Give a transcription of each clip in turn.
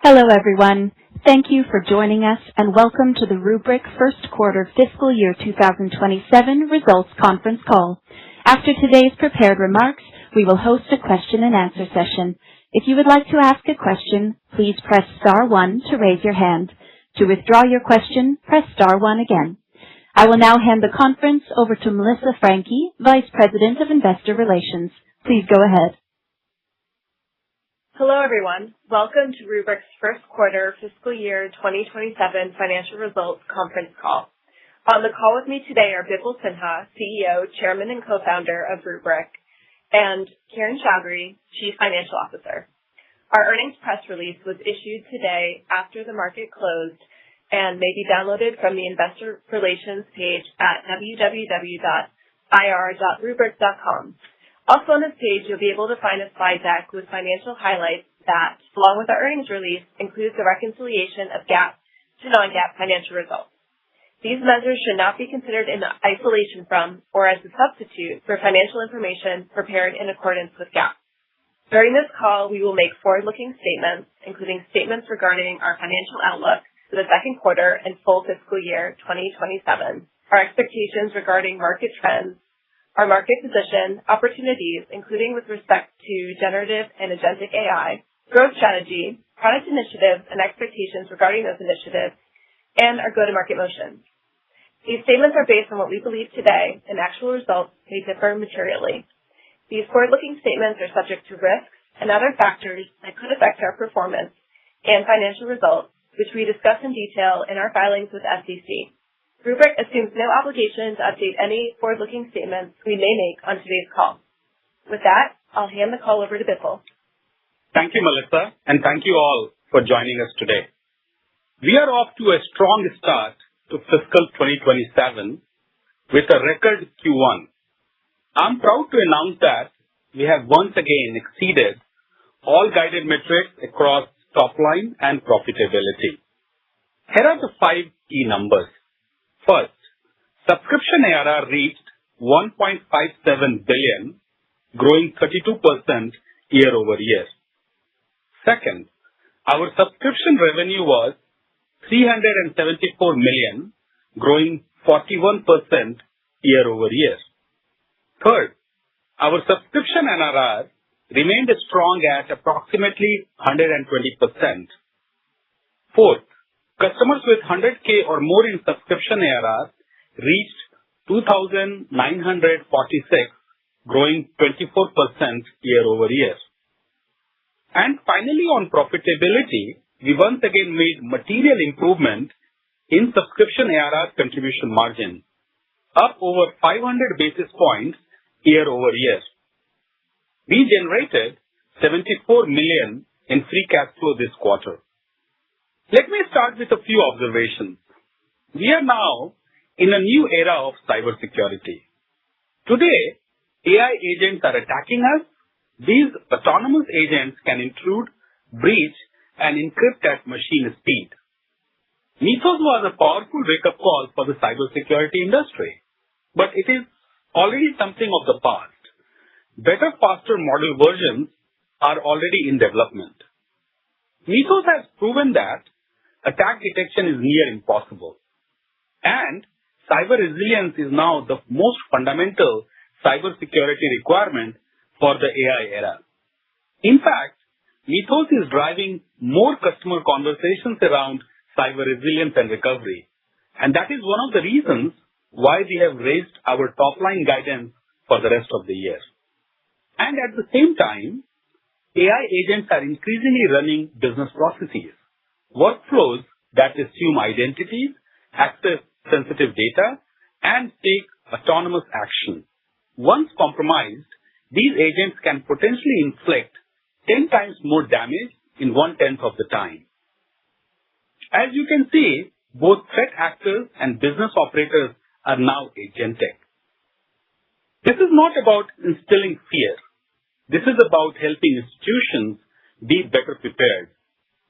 Hello, everyone. Thank you for joining us, and welcome to the Rubrik First Quarter Fiscal Year 2027 Results Conference Call. After today's prepared remarks, we will host a question and answer session. If you would like to ask a question, please press star 1 to raise your hand. To withdraw your question, press star 1 again. I will now hand the conference over to Melissa Franke, Vice President of Investor Relations. Please go ahead. Hello, everyone. Welcome to Rubrik's First Quarter Fiscal Year 2027 Financial Results Conference Call. On the call with me today are Bipul Sinha, CEO, Chairman, and Co-founder of Rubrik, and Kiran Choudary, Chief Financial Officer. Our earnings press release was issued today after the market closed and may be downloaded from the Investor Relations page at www.ir.rubrik.com. Also on this page, you'll be able to find a slide deck with financial highlights that, along with our earnings release, includes the reconciliation of GAAP to non-GAAP financial results. These measures should not be considered in isolation from or as a substitute for financial information prepared in accordance with GAAP. During this call, we will make forward-looking statements, including statements regarding our financial outlook for the second quarter and full fiscal year 2027, our expectations regarding market trends, our market position, opportunities, including with respect to generative and agentic AI, growth strategy, product initiatives, and expectations regarding those initiatives, and our go-to-market motion. These statements are based on what we believe today, and actual results may differ materially. These forward-looking statements are subject to risks and other factors that could affect our performance and financial results, which we discuss in detail in our filings with SEC. Rubrik assumes no obligation to update any forward-looking statements we may make on today's call. With that, I'll hand the call over to Bipul. Thank you, Melissa, and thank you all for joining us today. We are off to a strong start to fiscal 2027 with a record Q1. I'm proud to announce that we have once again exceeded all guided metrics across top line and profitability. Here are the 5 key numbers. First, subscription ARR reached $1.57 billion, growing 32% year-over-year. Second, our subscription revenue was $374 million, growing 41% year-over-year. Third, our subscription NRR remained strong at approximately 120%. Fourth, customers with 100K or more in subscription ARR reached 2,946, growing 24% year-over-year. And finally, on profitability, we once again made material improvement in subscription ARR contribution margin, up over 500 basis points year-over-year. We generated $74 million in free cash flow this quarter. Let me start with a few observations. We are now in a new era of cybersecurity. Today, AI agents are attacking us. These autonomous agents can intrude, breach, and encrypt at machine speed. Mythos was a powerful wake-up call for the cybersecurity industry, but it is already something of the past. Better, faster model versions are already in development. Mythos has proven that attack detection is near impossible, and cyber resilience is now the most fundamental cybersecurity requirement for the AI era. In fact, Mythos is driving more customer conversations around cyber resilience and recovery, and that is one of the reasons why we have raised our top-line guidance for the rest of the year. And at the same time, AI agents are increasingly running business processes, workflows that assume identities, access sensitive data, and take autonomous action. Once compromised, these agents can potentially inflict 10 times more damage in 1/10 of the time. As you can see, both threat actors and business operators are now agentic. This is not about instilling fear. This is about helping institutions be better prepared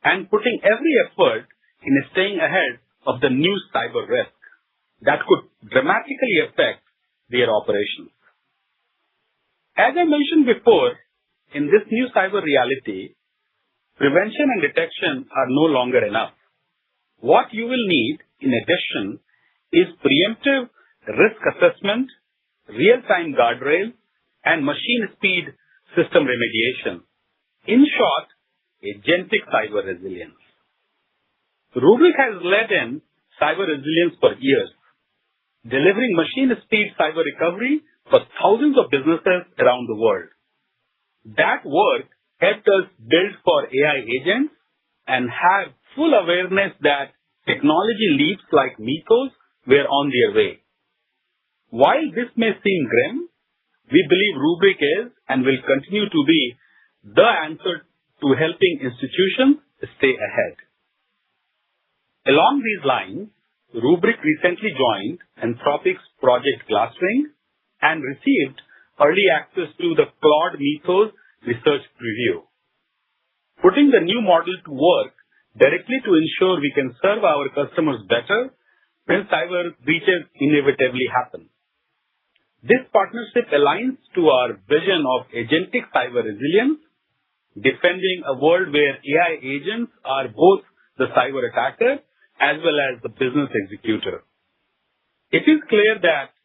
and putting every effort in staying ahead of the new cyber risk that could dramatically affect their operations. As I mentioned before, in this new cyber reality, prevention and detection are no longer enough. What you will need, in addition, is preemptive risk assessment, real-time guardrails, and machine speed system remediation. In short, agentic cyber resilience. Rubrik has led in cyber resilience for years, delivering machine speed cyber recovery for thousands of businesses around the world. That work helped us build for AI agents and have full awareness that technology leaps like Mythos were on their way. While this may seem grim, we believe Rubrik is and will continue to be the answer to helping institutions stay ahead. Along these lines, Rubrik recently joined Anthropic's Project Glasswing and received early access to the Claude Mythos research preview, putting the new model to work directly to ensure we can serve our customers better when cyber breaches inevitably happen. This partnership aligns to our vision of agentic cyber resilience, defending a world where AI agents are both the cyber attacker as well as the business executor. It is clear that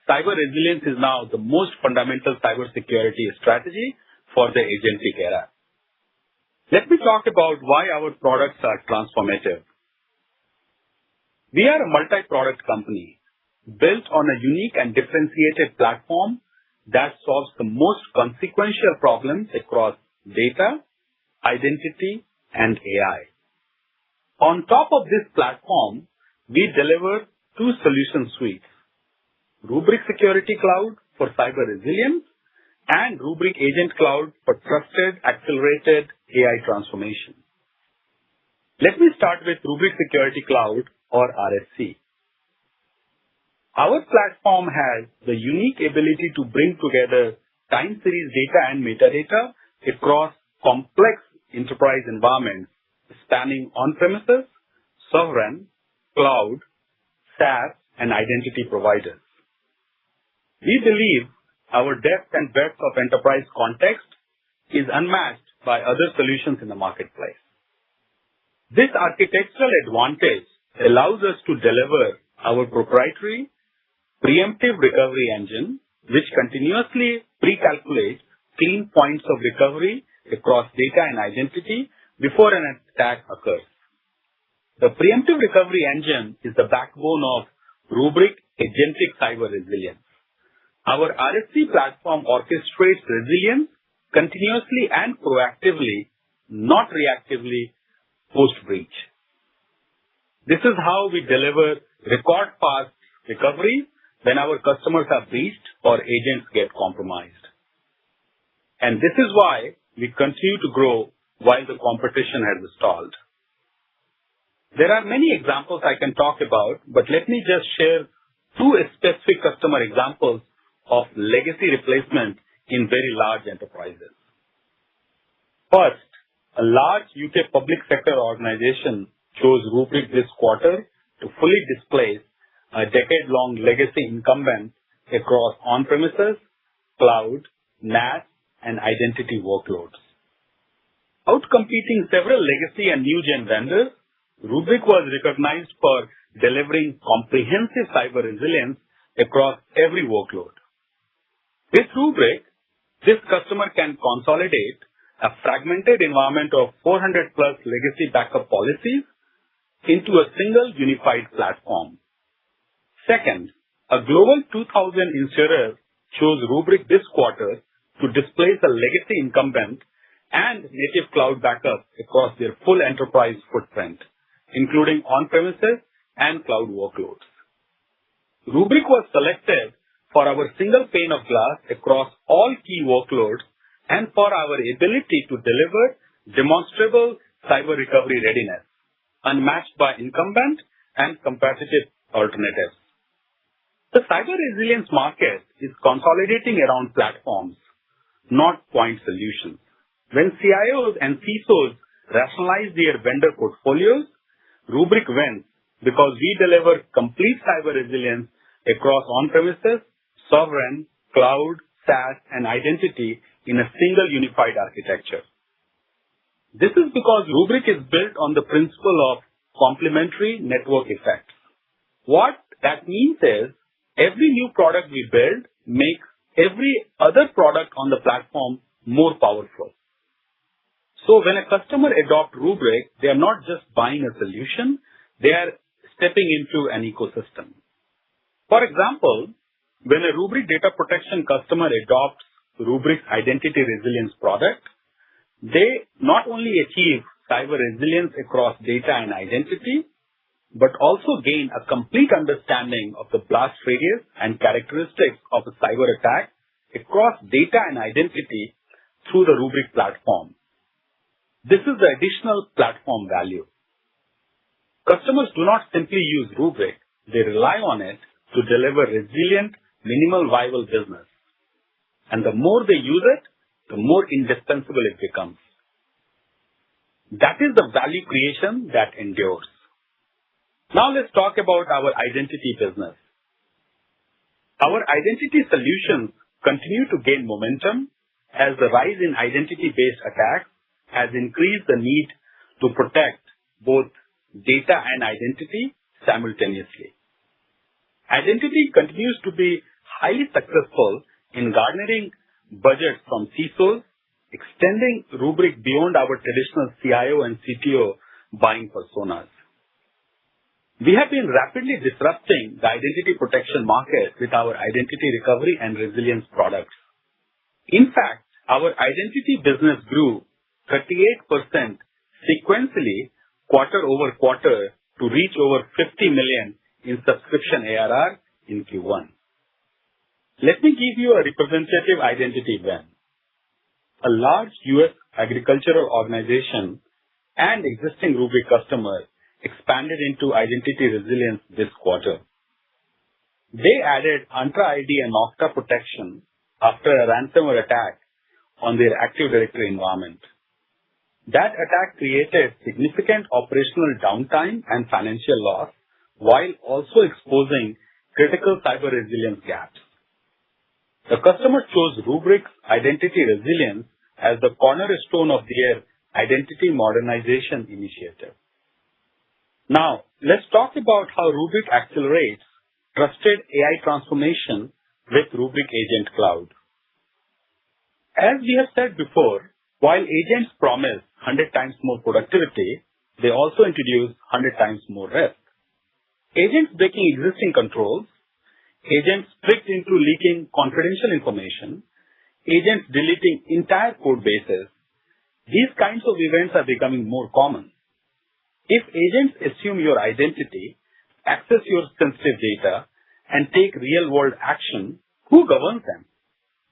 cyber resilience is now the most fundamental cybersecurity strategy for the agentic era. Let me talk about why our products are transformative. We are a multi-product company built on a unique and differentiated platform that solves the most consequential problems across data, identity, and AI. On top of this platform, we deliver two solution suites, Rubrik Security Cloud for cyber resilience and Rubrik Agent Cloud for trusted, accelerated AI transformation. Let me start with Rubrik Security Cloud or RSC. Our platform has the unique ability to bring together time series data and metadata across complex enterprise environments spanning on-premises, sovereign, cloud, SaaS, and identity providers. We believe our depth and breadth of enterprise context is unmatched by other solutions in the marketplace. This architectural advantage allows us to deliver our proprietary preemptive recovery engine, which continuously pre-calculates clean points of recovery across data and identity before an attack occurs. The preemptive recovery engine is the backbone of Rubrik Agentic Cyber Resilience. Our RSC platform orchestrates resilience continuously and proactively, not reactively, post-breach. This is how we deliver record-fast recovery when our customers are breached or agents get compromised. And this is why we continue to grow while the competition has stalled. There are many examples I can talk about, but let me just share two specific customer examples of legacy replacement in very large enterprises. First, a large UK public sector organization chose Rubrik this quarter to fully displace a decade-long legacy incumbent across on-premises, cloud, NAS, and identity workloads. Outcompeting several legacy and new-gen vendors, Rubrik was recognized for delivering comprehensive cyber resilience across every workload. With Rubrik, this customer can consolidate a fragmented environment of 400+ legacy backup policies into a single unified platform. Second, a global 2000 insurer chose Rubrik this quarter to displace a legacy incumbent and native cloud backup across their full enterprise footprint, including on-premises and cloud workloads. Rubrik was selected for our single pane of glass across all key workloads and for our ability to deliver demonstrable cyber recovery readiness, unmatched by incumbent and competitive alternatives. The cyber resilience market is consolidating around platforms, not point solutions. When CIOs and CISOs rationalize their vendor portfolios, Rubrik wins because we deliver complete cyber resilience across on-premises, sovereign, cloud, SaaS, and identity in a single unified architecture. This is because Rubrik is built on the principle of complementary network effects. What that means is every new product we build makes every other product on the platform more powerful. So when a customer adopts Rubrik, they are not just buying a solution, they are stepping into an ecosystem. For example, when a Rubrik data protection customer adopts Rubrik's identity resilience product, they not only achieve cyber resilience across data and identity, but also gain a complete understanding of the blast radius and characteristics of a cyber attack across data and identity through the Rubrik platform. This is the additional platform value. Customers do not simply use Rubrik, they rely on it to deliver resilient, minimal viable business. And the more they use it, the more indispensable it becomes. That is the value creation that endures. Now let's talk about our identity business. Our identity solutions continue to gain momentum as the rise in identity-based attacks has increased the need to protect both data and identity simultaneously. Identity continues to be highly successful in garnering budgets from CISOs, extending Rubrik beyond our traditional CIO and CTO buying personas. We have been rapidly disrupting the identity protection market with our identity recovery and resilience products. In fact, our identity business grew 38% sequentially quarter over quarter to reach over 50 million in subscription ARR in Q1. Let me give you a representative identity win. A large US agricultural organization and existing Rubrik customer expanded into identity resilience this quarter. They added Entra ID and Okta protection after a ransomware attack on their Active Directory environment. That attack created significant operational downtime and financial loss while also exposing critical cyber resilience gaps. The customer chose Rubrik's identity resilience as the cornerstone of their identity modernization initiative. Now, let's talk about how Rubrik accelerates trusted AI transformation with Rubrik Agent Cloud. As we have said before, while agents promise 100 times more productivity, they also introduce 100 times more risk. Agents breaking existing controls, agents tricked into leaking confidential information, agents deleting entire code bases, these kinds of events are becoming more common. If agents assume your identity, access your sensitive data, and take real-world action, who governs them?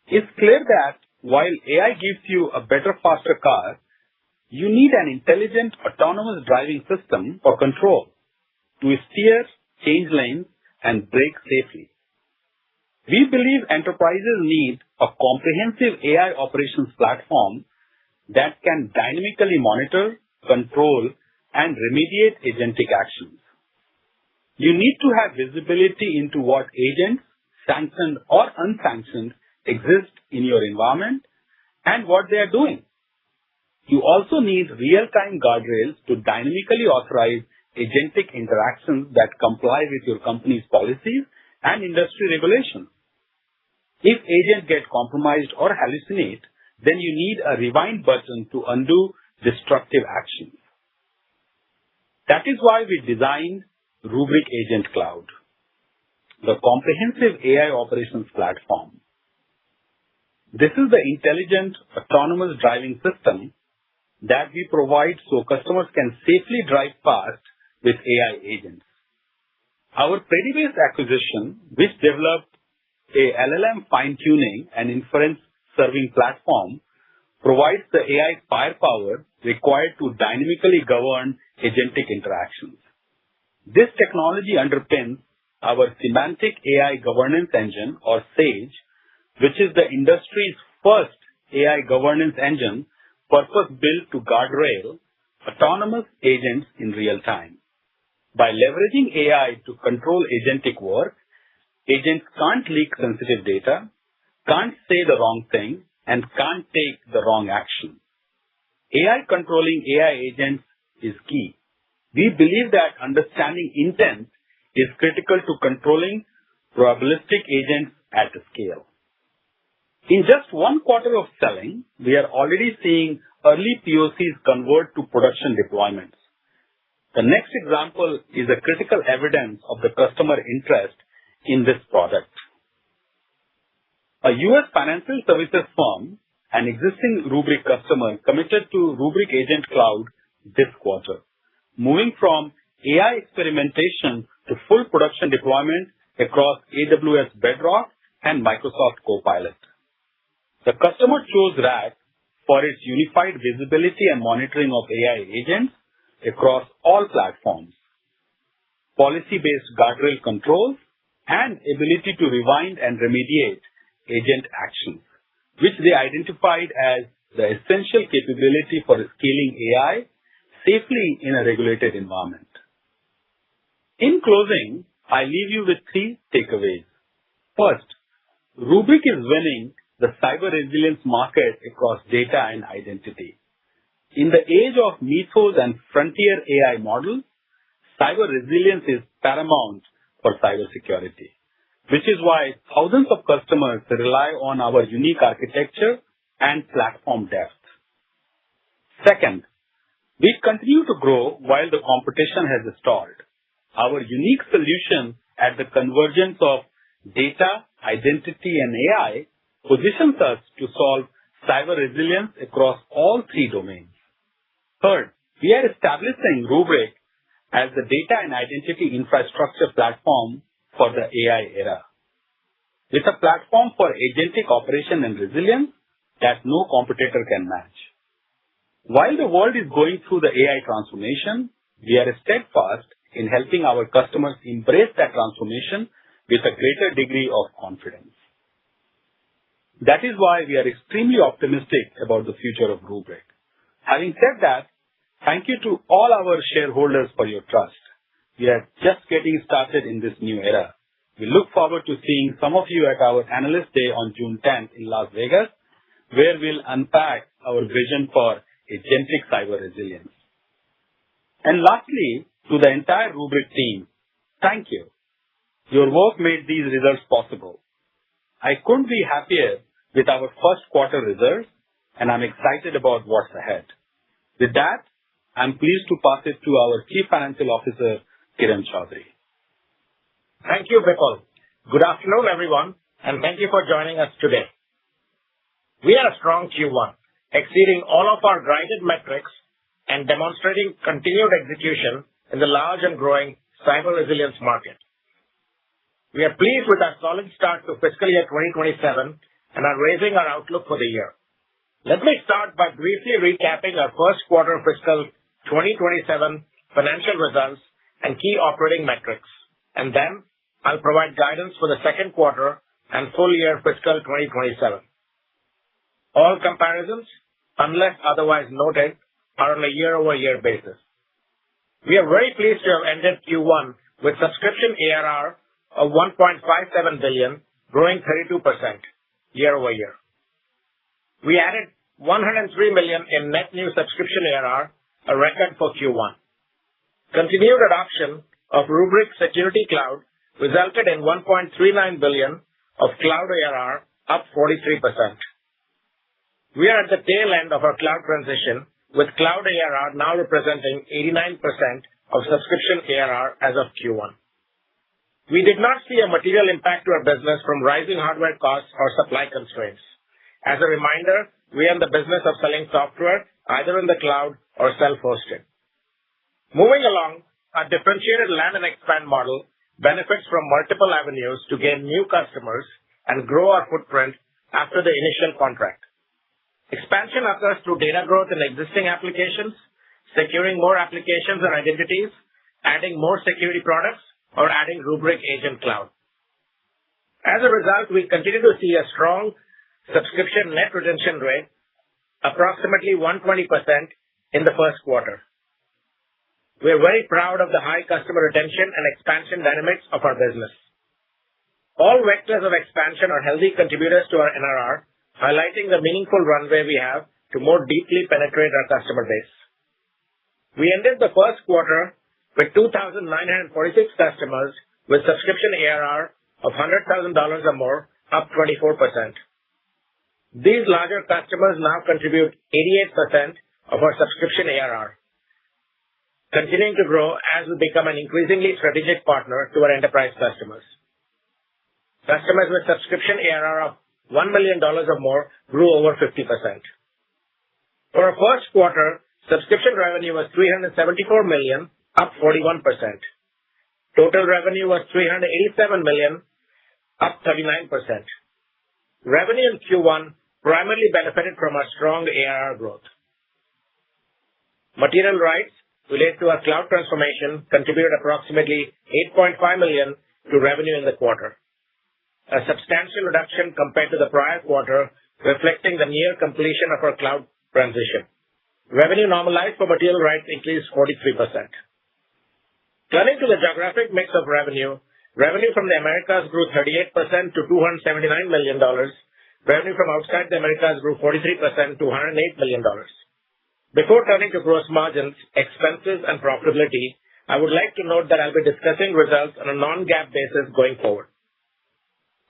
It's clear that while AI gives you a better, faster car, you need an intelligent, autonomous driving system for control to steer, change lanes, and brake safely. We believe enterprises need a comprehensive AI operations platform that can dynamically monitor, control, and remediate agentic actions. You need to have visibility into what agents, sanctioned or unsanctioned, exist in your environment and what they are doing. You also need real-time guardrails to dynamically authorize agentic interactions that comply with your company's policies and industry regulations. If agents get compromised or hallucinate, then you need a rewind button to undo destructive actions. That is why we designed Rubrik Agent Cloud, the comprehensive AI operations platform. This is the intelligent, autonomous driving system that we provide so customers can safely drive fast with AI agents. Our Predibase acquisition, which developed a LLM fine-tuning and inference serving platform, provides the AI firepower required to dynamically govern agentic interactions. This technology underpins our Semantic AI Governance Engine, or SAGE, which is the industry's first AI governance engine purpose-built to guardrail autonomous agents in real time. By leveraging AI to control agentic work, agents can't leak sensitive data, can't say the wrong thing, and can't take the wrong action. AI controlling AI agents is key. We believe that understanding intent is critical to controlling probabilistic agents at scale. In just one quarter of selling, we are already seeing early POCs convert to production deployments. The next example is a critical evidence of the customer interest in this product. A U.S. financial services firm, an existing Rubrik customer, committed to Rubrik Agent Cloud this quarter, moving from AI experimentation to full production deployment across AWS Bedrock and Microsoft Copilot. The customer chose RAG for its unified visibility and monitoring of AI agents across all platforms, policy-based guardrail controls, and ability to rewind and remediate agent actions, which they identified as the essential capability for scaling AI safely in a regulated environment. In closing, I leave you with 3 takeaways. First, Rubrik is winning the cyber resilience market across data and identity. In the age of mythos and frontier AI models, cyber resilience is paramount for cybersecurity, which is why thousands of customers rely on our unique architecture and platform depth. Second, we continue to grow while the competition has stalled. Our unique solution at the convergence of data, identity, and AI positions us to solve cyber resilience across all 3 domains. Third, we are establishing Rubrik as the data and identity infrastructure platform for the AI era, with a platform for agentic operation and resilience that no competitor can match. While the world is going through the AI transformation, we are steadfast in helping our customers embrace that transformation with a greater degree of confidence. That is why we are extremely optimistic about the future of Rubrik. Having said that, thank you to all our shareholders for your trust. We are just getting started in this new era. We look forward to seeing some of you at our Analyst Day on June 10th in Las Vegas, where we'll unpack our vision for agentic cyber resilience. And lastly, to the entire Rubrik team, thank you. Your work made these results possible. I couldn't be happier with our first quarter results, and I'm excited about what's ahead. With that, I'm pleased to pass it to our Chief Financial Officer, Kiran Choudhary. Thank you, Bipul. Good afternoon, everyone, and thank you for joining us today. We had a strong Q1, exceeding all of our guided metrics and demonstrating continued execution in the large and growing cyber resilience market. We are pleased with our solid start to fiscal year 2027 and are raising our outlook for the year. Let me start by briefly recapping our first quarter fiscal 2027 financial results and key operating metrics, and then I'll provide guidance for the second quarter and full year fiscal 2027. All comparisons, unless otherwise noted, are on a year-over-year basis. We are very pleased to have ended Q1 with subscription ARR of $1.57 billion, growing 32% year-over-year. We added $103 million in net new subscription ARR, a record for Q1. Continued adoption of Rubrik Security Cloud resulted in $1.39 billion of cloud ARR, up 43%. We are at the tail end of our cloud transition, with cloud ARR now representing 89% of subscription ARR as of Q1. We did not see a material impact to our business from rising hardware costs or supply constraints. As a reminder, we are in the business of selling software either in the cloud or self-hosted. Moving along, our differentiated land and expand model benefits from multiple avenues to gain new customers and grow our footprint after the initial contract. Expansion occurs through data growth in existing applications, securing more applications and identities, adding more security products, or adding Rubrik Agent Cloud. As a result, we continue to see a strong subscription net retention rate, approximately 120% in the first quarter. We are very proud of the high customer retention and expansion dynamics of our business. All vectors of expansion are healthy contributors to our NRR, highlighting the meaningful runway we have to more deeply penetrate our customer base. We ended the first quarter with 2,946 customers with subscription ARR of $100,000 or more, up 24%. These larger customers now contribute 88% of our subscription ARR, continuing to grow as we become an increasingly strategic partner to our enterprise customers. Customers with subscription ARR of $1 million or more grew over 50%. For our first quarter, subscription revenue was $374 million, up 41%. Total revenue was $387 million, up 39%. Revenue in Q1 primarily benefited from our strong ARR growth. Material rights related to our cloud transformation contributed approximately $8.5 million to revenue in the quarter, a substantial reduction compared to the prior quarter, reflecting the near completion of our cloud transition. Revenue normalized for material rights increased 43%. Turning to the geographic mix of revenue from the Americas grew 38% to $279 million. Revenue from outside the Americas grew 43% to $108 million. Before turning to gross margins, expenses, and profitability, I would like to note that I'll be discussing results on a non-GAAP basis going forward.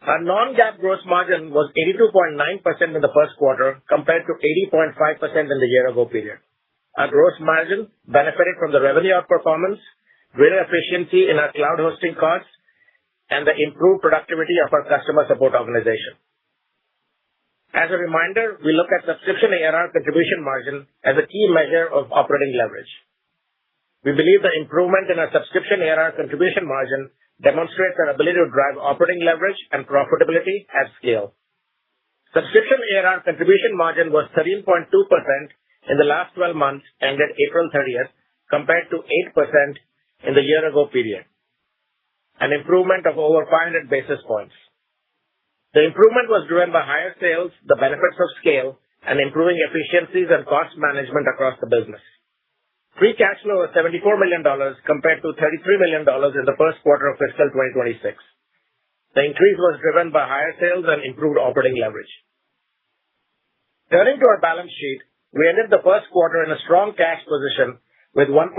Our non-GAAP gross margin was 82.9% in the first quarter compared to 80.5% in the year-ago period. Our gross margin benefited from the revenue outperformance, greater efficiency in our cloud hosting costs, and the improved productivity of our customer support organization. As a reminder, we look at subscription ARR contribution margin as a key measure of operating leverage. We believe the improvement in our subscription ARR contribution margin demonstrates our ability to drive operating leverage and profitability at scale. Subscription ARR contribution margin was 13.2% in the last 12 months ended April 30th, compared to 8% in the year-ago period, an improvement of over 500 basis points. The improvement was driven by higher sales, the benefits of scale, and improving efficiencies and cost management across the business. Free cash flow was $74 million compared to $33 million in the first quarter of fiscal 2026. The increase was driven by higher sales and improved operating leverage. Turning to our balance sheet, we ended the first quarter in a strong cash position with $1.7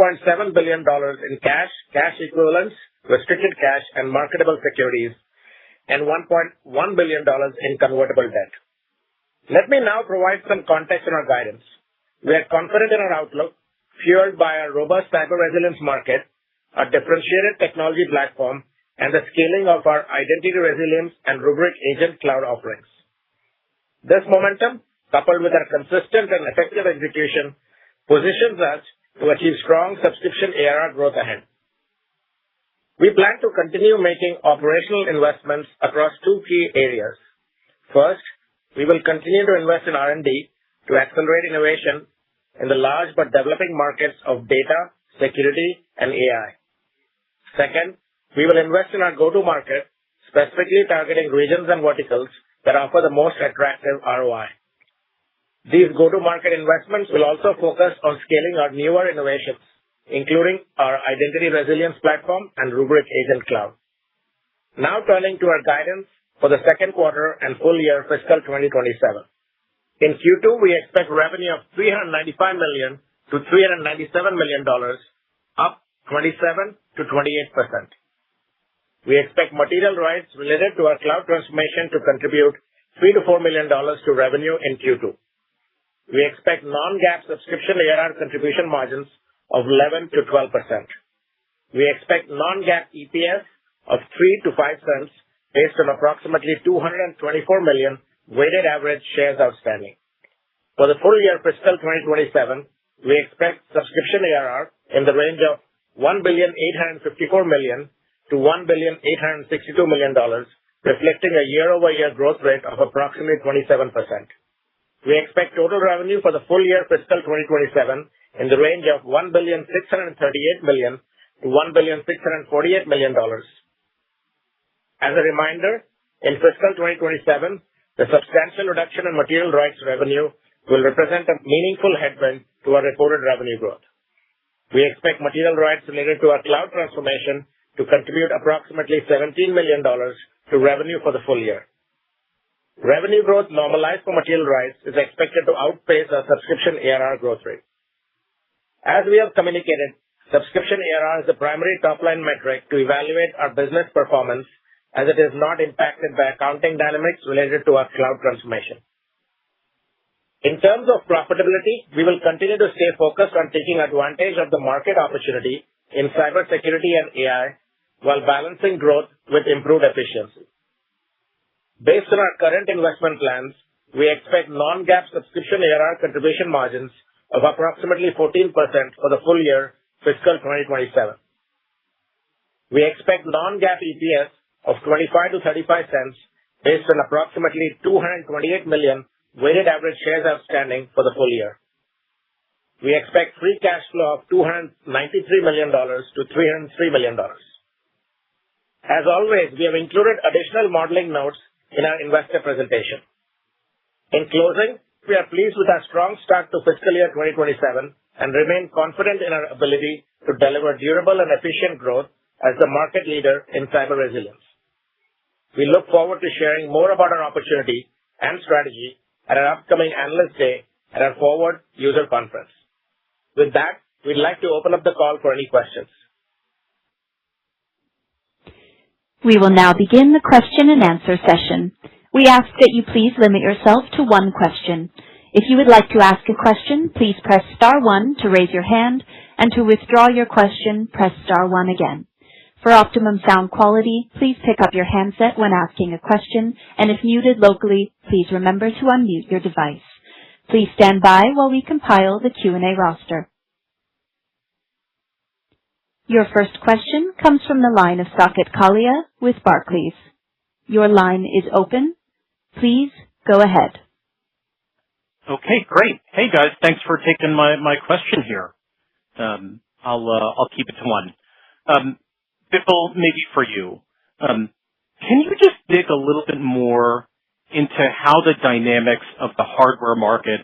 billion in cash equivalents, restricted cash, and marketable securities, and $1.1 billion in convertible debt. Let me now provide some context on our guidance. We are confident in our outlook, fueled by our robust cyber resilience market, our differentiated technology platform, and the scaling of our identity resilience and Rubrik agent cloud offerings. This momentum, coupled with our consistent and effective execution, positions us to achieve strong subscription ARR growth ahead. We plan to continue making operational investments across two key areas. First, we will continue to invest in R&D to accelerate innovation in the large but developing markets of data, security, and AI. Second, we will invest in our go-to-market, specifically targeting regions and verticals that offer the most attractive ROI. These go-to-market investments will also focus on scaling our newer innovations, including our identity resilience platform and Rubrik Agent Cloud. Now turning to our guidance for the second quarter and full year fiscal 2027. In Q2, we expect revenue of $395 million to $397 million, up 27 to 28%. We expect material rights related to our cloud transformation to contribute $3 to $4 million to revenue in Q2. We expect non-GAAP subscription ARR contribution margins of 11 to 12%. We expect non-GAAP EPS of 3 to 5 cents based on approximately 224 million weighted average shares outstanding. For the full year fiscal 2027, we expect subscription ARR in the range of $1,854 million to $1,862 million, reflecting a year-over-year growth rate of approximately 27%. We expect total revenue for the full year fiscal 2027 in the range of $1,638 million to $1,648 million. As a reminder, in fiscal 2027, the substantial reduction in material rights revenue will represent a meaningful headwind to our reported revenue growth. We expect material rights related to our cloud transformation to contribute approximately $17 million to revenue for the full year. Revenue growth normalized for material rights is expected to outpace our subscription ARR growth rate. As we have communicated, subscription ARR is the primary top-line metric to evaluate our business performance, as it is not impacted by accounting dynamics related to our cloud transformation. In terms of profitability, we will continue to stay focused on taking advantage of the market opportunity in cybersecurity and AI while balancing growth with improved efficiency. Based on our current investment plans, we expect non-GAAP subscription ARR contribution margins of approximately 14% for the full year fiscal 2027. We expect non-GAAP EPS of 25 to 35 cents based on approximately 228 million weighted average shares outstanding for the full year. We expect free cash flow of $293 million to $303 million. As always, we have included additional modeling notes in our investor presentation. In closing, we are pleased with our strong start to fiscal year 2027 and remain confident in our ability to deliver durable and efficient growth as the market leader in cyber resilience. We look forward to sharing more about our opportunity and strategy at our upcoming Analyst Day at our Forward User Conference. With that, we'd like to open up the call for any questions. We will now begin the question and answer session. We ask that you please limit yourself to one question. If you would like to ask a question, please press star 1 to raise your hand, and to withdraw your question, press star 1 again. For optimum sound quality, please pick up your handset when asking a question, and if muted locally, please remember to unmute your device. Please stand by while we compile the Q&A roster. Your first question comes from the line of Saket Kalia with Barclays. Your line is open. Please go ahead. Okay, great. Hey guys, thanks for taking my question here. I'll keep it to one. Bipul, maybe for you. Can you just dig a little bit more into how the dynamics of the hardware market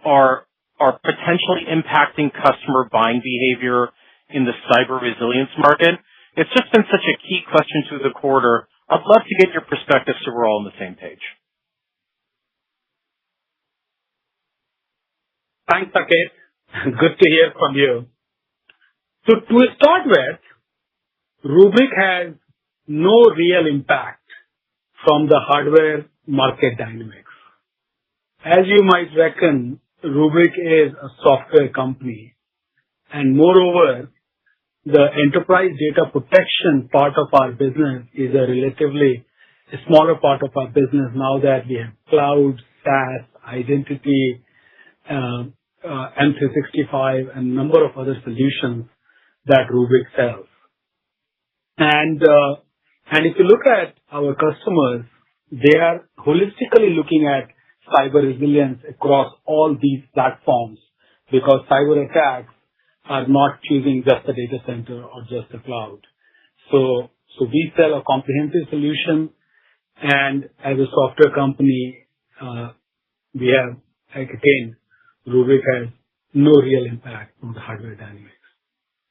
are potentially impacting customer buying behavior in the cyber resilience market? It's just been such a key question through the quarter. I'd love to get your perspective so we're all on the same page. Thanks, Saket. Good to hear from you. So to start with, Rubrik has no real impact from the hardware market dynamics. As you might reckon, Rubrik is a software company, and moreover, the enterprise data protection part of our business is a relatively smaller part of our business now that we have cloud, SaaS, identity, M365, and a number of other solutions that Rubrik sells. And if you look at our customers, they are holistically looking at cyber resilience across all these platforms because cyber attacks are not choosing just the data center or just the cloud. So we sell a comprehensive solution, and as a software company, we have, again, Rubrik has no real impact on the hardware dynamics.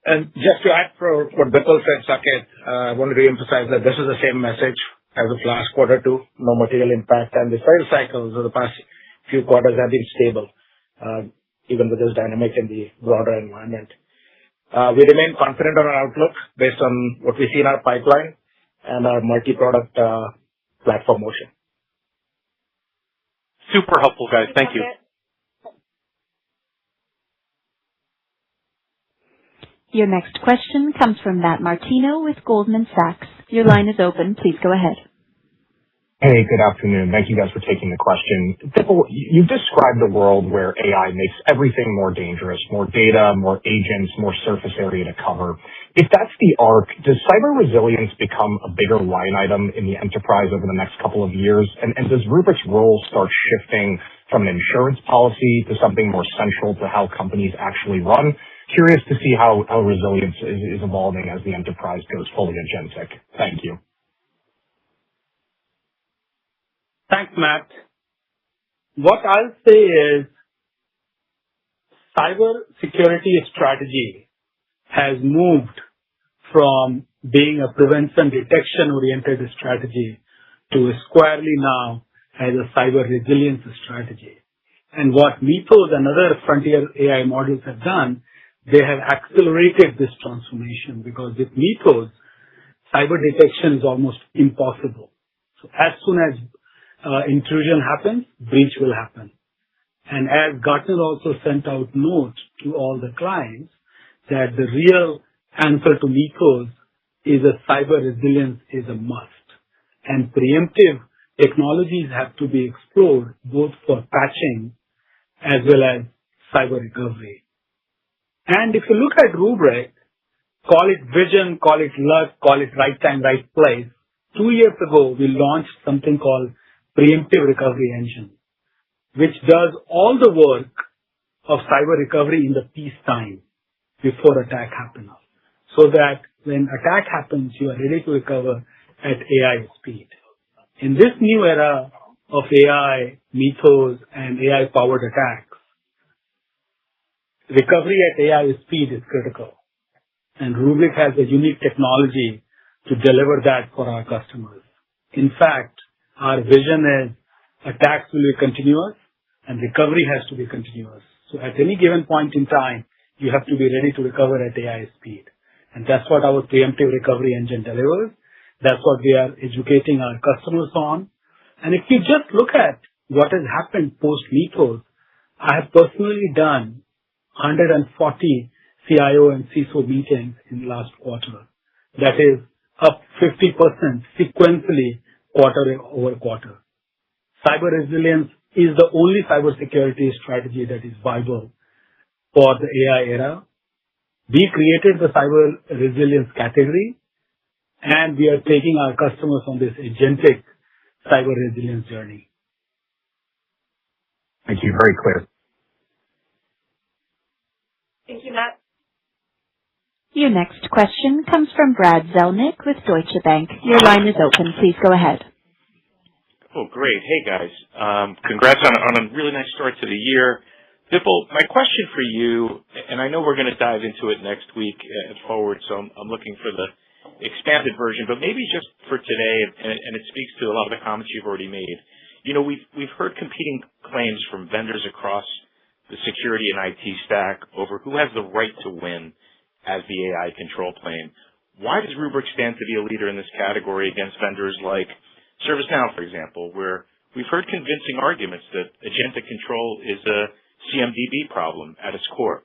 And just to add for what Bipul said, Saket, I want to reemphasize that this is the same message as of last quarter too, no material impact, and the sales cycles of the past few quarters have been stable, even with this dynamic in the broader environment. We remain confident on our outlook based on what we see in our pipeline and our multi-product platform motion. Super helpful, guys. Thank you. Your next question comes from Matt Martino with Goldman Sachs. Your line is open. Please go ahead. Hey, good afternoon. Thank you guys for taking the question. Bipul, you've described a world where AI makes everything more dangerous, more data, more agents, more surface area to cover. If that's the arc, does cyber resilience become a bigger line item in the enterprise over the next couple of years? And does Rubrik's role start shifting from an insurance policy to something more central to how companies actually run? Curious to see how resilience is evolving as the enterprise goes fully agentic. Thank you. Thanks, Matt. What I'll say is cyber security strategy has moved from being a prevention detection oriented strategy to squarely now as a cyber resilience strategy. And what Mythos and other frontier AI models have done, they have accelerated this transformation, because with Mythos, cyber detection is almost impossible. So as soon as intrusion happens, breach will happen. And as Gartner also sent out notes to all the clients that the real answer to Mythos is a cyber resilience is a must. And preemptive technologies have to be explored both for patching as well as cyber recovery. And if you look at Rubrik, call it vision, call it luck, call it right time, right place. 2 years ago, we launched something called Preemptive Recovery Engine, which does all the work of cyber recovery in the peacetime before attack happens, so that when attack happens, you are ready to recover at AI speed. In this new era of AI, Mythos, and AI-powered attacks, recovery at AI speed is critical. And Rubrik has a unique technology to deliver that for our customers. In fact, our vision is attacks will be continuous and recovery has to be continuous. So at any given point in time, you have to be ready to recover at AI speed. And that's what our preemptive recovery engine delivers. That's what we are educating our customers on. And if you just look at what has happened post-Mythos, I have personally done 140 CIO and CISO meetings in the last quarter. That is up 50% sequentially quarter over quarter. Cyber resilience is the only cybersecurity strategy that is viable for the AI era. We created the cyber resilience category, and we are taking our customers on this agentic cyber resilience journey. Thank you. Very clear. Thank you, Matt. Your next question comes from Brad Zelnick with Deutsche Bank. Your line is open. Please go ahead. Oh, great. Hey, guys. Congrats on a really nice start to the year. Vipul, my question for you, and I know we're going to dive into it next week at Forward, so I'm looking for the expanded version, but maybe just for today, and it speaks to a lot of the comments you've already made. You know, we've heard competing claims from vendors across the security and IT stack over who has the right to win as the AI control plane. Why does Rubrik stand to be a leader in this category against vendors like ServiceNow, for example, where we've heard convincing arguments that agentic control is a CMDB problem at its core?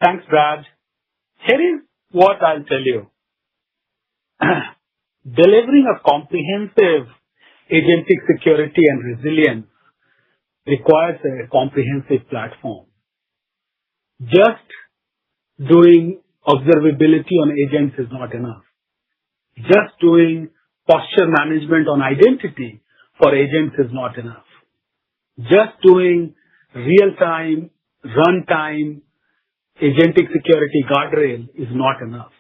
Thanks, Brad. Here is what I'll tell you. Delivering a comprehensive agentic security and resilience requires a comprehensive platform. Just doing observability on agents is not enough. Just doing posture management on identity for agents is not enough. Just doing real-time, runtime, agentic security guardrail is not enough.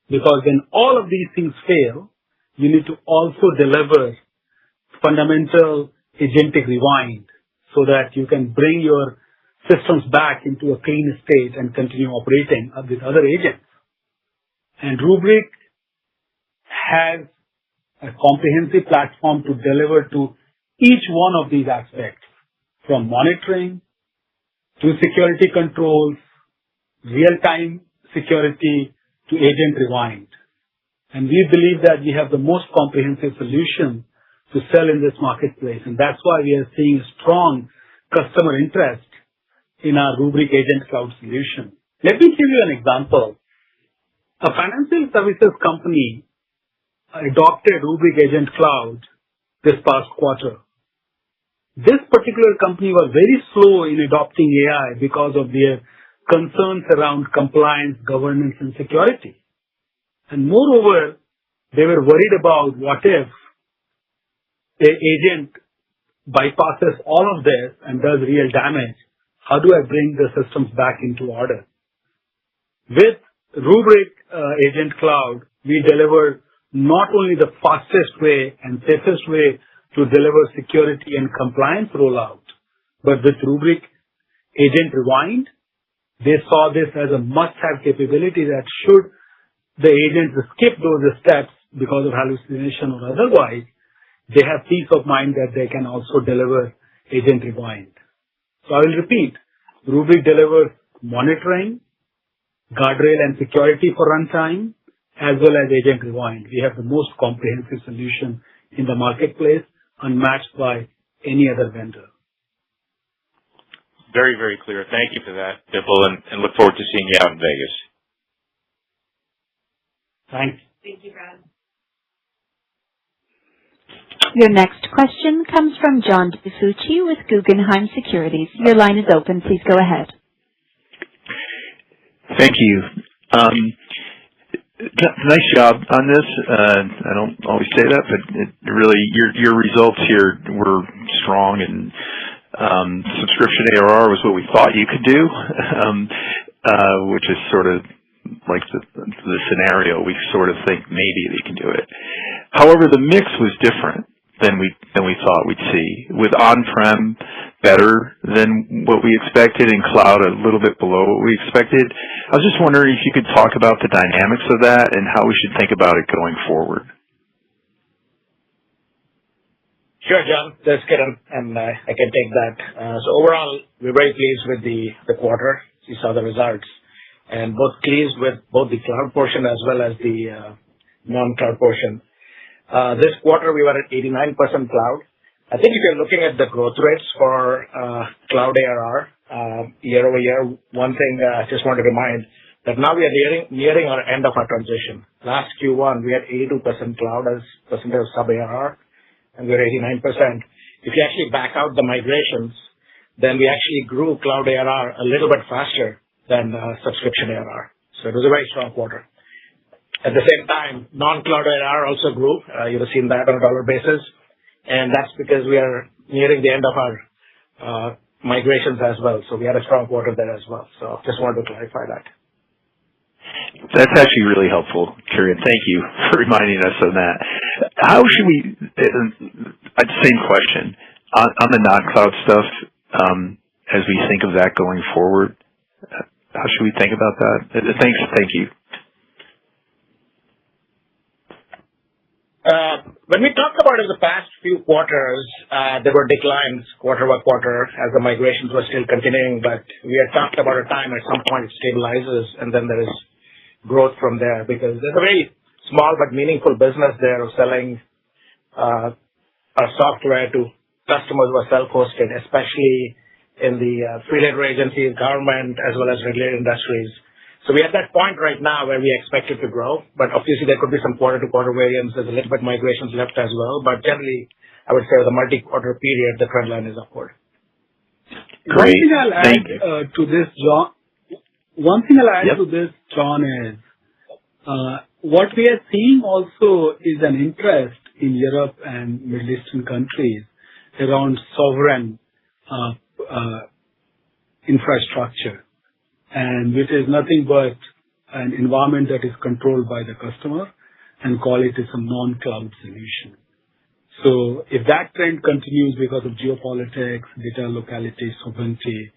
Because when all of these things fail, you need to also deliver fundamental agentic rewind so that you can bring your systems back into a clean state and continue operating with other agents. And Rubrik has a comprehensive platform to deliver to each one of these aspects, from monitoring to security controls, real-time security to agent rewind. And we believe that we have the most comprehensive solution to sell in this marketplace. And that's why we are seeing strong customer interest in our Rubrik Agent Cloud solution. Let me give you an example. A financial services company adopted Rubrik Agent Cloud this past quarter. This particular company was very slow in adopting AI because of their concerns around compliance, governance, and security. And moreover, they were worried about what if the agent bypasses all of this and does real damage. How do I bring the systems back into order? With Rubrik Agent Cloud, we deliver not only the fastest way and safest way to deliver security and compliance rollout, but with Rubrik Agent Rewind, they saw this as a must-have capability that should the agent skip those steps, because of hallucination or otherwise, they have peace of mind that they can also deliver Agent Rewind. So I will repeat, Rubrik delivers monitoring, guardrail and security for runtime, as well as Agent Rewind. We have the most comprehensive solution in the marketplace, unmatched by any other vendor. Very, very clear. Thank you for that, Bipul, and look forward to seeing you out in Vegas. Thanks. Thank you, Brad. Your next question comes from John DiFucci with Guggenheim Securities. Your line is open. Please go ahead. Thank you. Nice job on this. I don't always say that, but really, your results here were strong, and subscription ARR was what we thought you could do, which is sort of like the scenario we sort of think maybe they can do it. However, the mix was different than we thought we'd see, with on-prem better than what we expected and cloud a little bit below what we expected. I was just wondering if you could talk about the dynamics of that and how we should think about it going forward. Sure, John. This is Kiran, and I can take that. So overall, we're very pleased with the quarter. You saw the results, and pleased with both the cloud portion as well as the non-cloud portion. This quarter, we were at 89% cloud. I think if you're looking at the growth rates for cloud ARR year over year, one thing I just want to remind that now we are nearing our end of our transition. Last Q1, we had 82% cloud as percentage of sub ARR, and we're 89%. If you actually back out the migrations, then we actually grew cloud ARR a little bit faster than subscription ARR. So it was a very strong quarter. At the same time, non-cloud ARR also grew. You've seen that on a dollar basis. And that's because we are nearing the end of our migrations as well. So we had a strong quarter there as well. So just wanted to clarify that. That's actually really helpful, Kiran. Thank you for reminding us of that. How should we, same question, on the non-cloud stuff, as we think of that going forward, how should we think about that? Thank you. When we talked about it the past few quarters, there were declines quarter by quarter as the migrations were still continuing, but we had talked about a time at some point it stabilizes and then there is growth from there, because there's a very small but meaningful business there of selling our software to customers who are self-hosted, especially in the freelancer agencies, government, as well as regulated industries. So we're at that point right now where we expect it to grow, but obviously there could be some quarter-to-quarter variance. There's a little bit migrations left as well, but generally, I would say the multi-quarter period, the trend line is upward. Great. One thing I'll add to this, John, is what we are seeing also is an interest in Europe and Middle Eastern countries around sovereign infrastructure, and which is nothing but an environment that is controlled by the customer, and call it as a non-cloud solution. So if that trend continues because of geopolitics, data locality, sovereignty,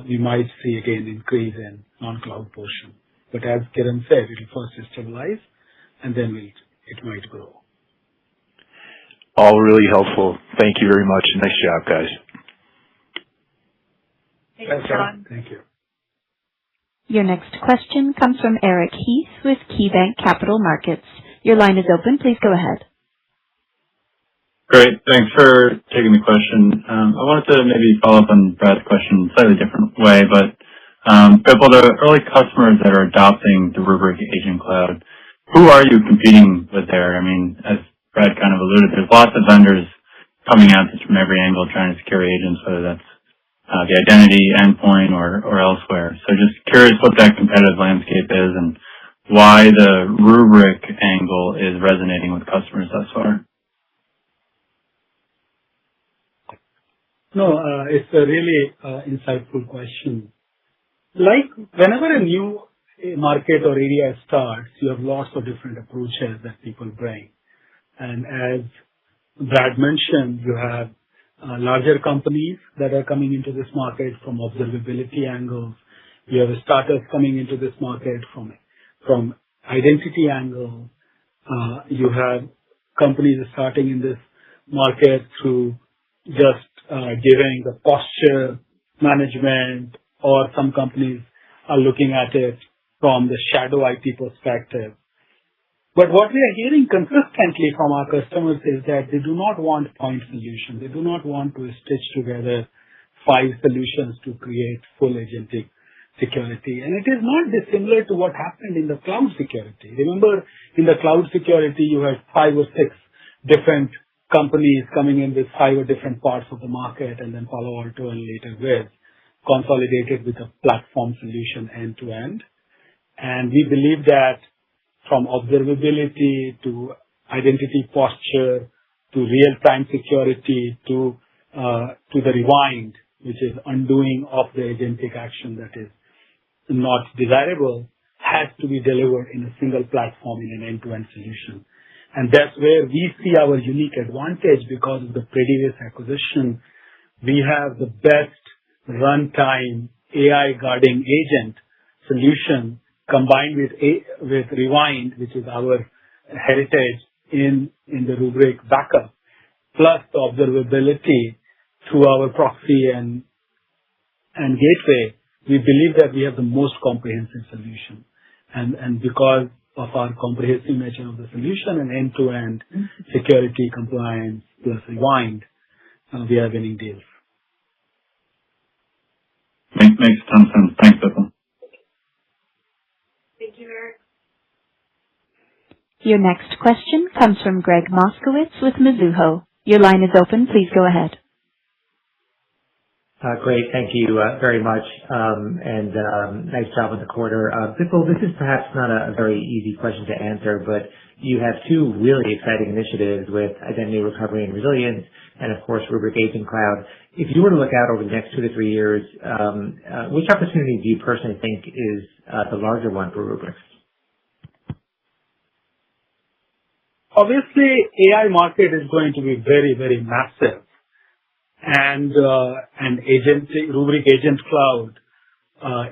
we might see again increase in non-cloud portion. But as Kiran said, it will first stabilize and then it might grow. All really helpful. Thank you very much. Nice job, guys. Thanks, John. Thank you. Your next question comes from Eric Heath with KeyBanc Capital Markets. Your line is open. Please go ahead. Great. Thanks for taking the question. I wanted to maybe follow up on Brad's question in a slightly different way, but Bipul, the early customers that are adopting the Rubrik Agent Cloud, who are you competing with there? I mean, as Brad kind of alluded, there's lots of vendors coming at this from every angle trying to secure agents, whether that's the identity endpoint or elsewhere. So just curious what that competitive landscape is and why the Rubrik angle is resonating with customers thus far. No, it's a really insightful question. Like whenever a new market or area starts, you have lots of different approaches that people bring. And as Brad mentioned, you have larger companies that are coming into this market from observability angles. You have startups coming into this market from identity angle. You have companies starting in this market through just giving the posture management, or some companies are looking at it from the shadow IT perspective. But what we are hearing consistently from our customers is that they do not want point solutions. They do not want to stitch together 5 solutions to create full agentic security. And it is not dissimilar to what happened in the cloud security. Remember, in the cloud security, you had 5 or 6 different companies coming in with 5 or different parts of the market, and then Palo Alto and later Wiz consolidated with a platform solution end to end. And we believe that from observability to identity posture to real-time security to the rewind, which is undoing of the agentic action that is not desirable, has to be delivered in a single platform in an end-to-end solution. And that's where we see our unique advantage because of the previous acquisition. We have the best runtime AI guarding agent solution combined with Rewind, which is our heritage in the Rubrik backup, plus the observability through our proxy and gateway. We believe that we have the most comprehensive solution. And because of our comprehensive nature of the solution and end-to-end security, compliance, plus Rewind, we are winning deals. Makes a ton of sense. Thanks, Bipul. Thank you, Eric. Your next question comes from Greg Moskowitz with Mizuho. Your line is open. Please go ahead. Great. Thank you very much. And nice job on the quarter. Bipul, this is perhaps not a very easy question to answer, but you have 2 really exciting initiatives with Identity Recovery and Resilience and, of course, Rubrik Agent Cloud. If you were to look out over the next 2 to 3 years, which opportunity do you personally think is the larger one for Rubrik? Obviously, AI market is going to be very, very massive. And Rubrik Agent Cloud